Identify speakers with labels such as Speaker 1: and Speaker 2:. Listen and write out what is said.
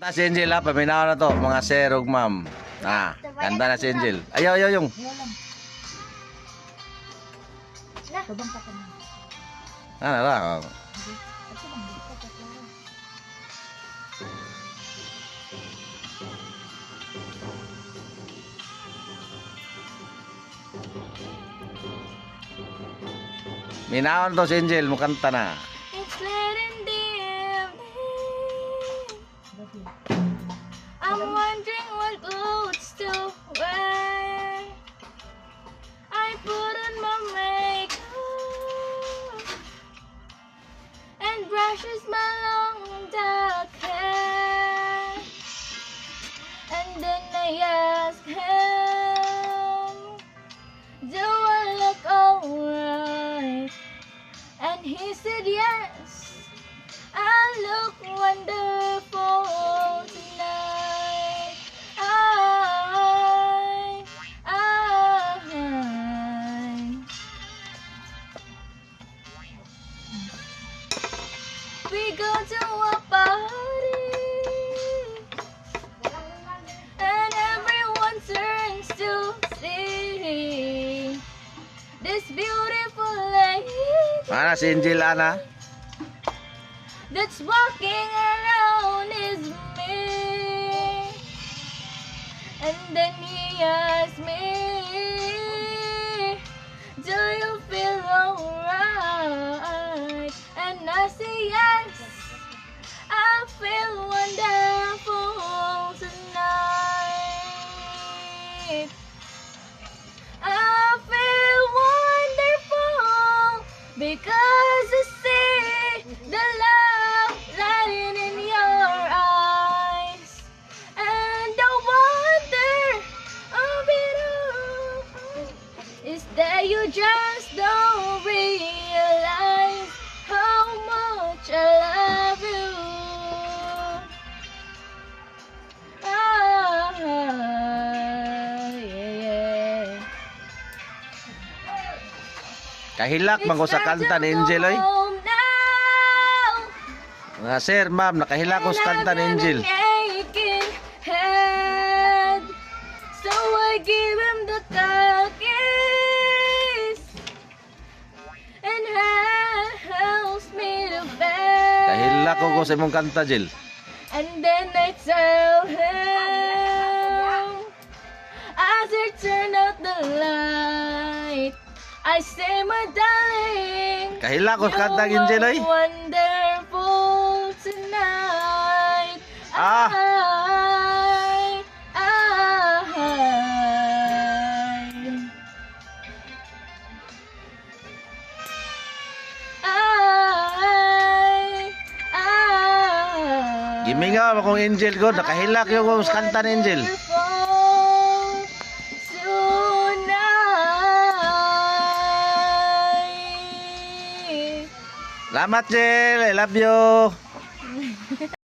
Speaker 1: Kanta si Angel ha, paminaw na to, mga sir ug ma'am. Kanta na si Angel. Ayaw, yung. Ano ba? Minaw na to si Angel, mukanta na.
Speaker 2: It's late in the evening. I'm wondering what clothes to wear. I put on my makeup and brushes my long dark hair. And then I ask him, do I look alright? And he said yes, I look wonderful tonight. We go to a party and everyone turns to see this beautiful lady
Speaker 1: Mana si Angel, Ana?
Speaker 2: that's walking around is me. And then he asked me, do you feel alright? And I say yes, I feel wonderful tonight. I feel wonderful because I see the love lighting in your eyes, and the wonder of it all is that you just don't realize how much I love you. Yeah.
Speaker 1: Kahilak man ko sa kanta ni Angel, oy. Mga sir, ma'am, nakahilak ko sa kanta ni Angel.
Speaker 2: So I give him the kiss and helps me to bed.
Speaker 1: Kahilak ko sa imong kanta, Jill.
Speaker 2: And then I tell him, as I turn out the light, I say, my darling,
Speaker 1: Kahilak ko sa kanta ni Angel, oy.
Speaker 2: you're wonderful tonight.
Speaker 1: Ah. Gimingaw akong Angel ko, nakahilak yung ko sa kanta ni Angel. Salamat, Jill. I love you.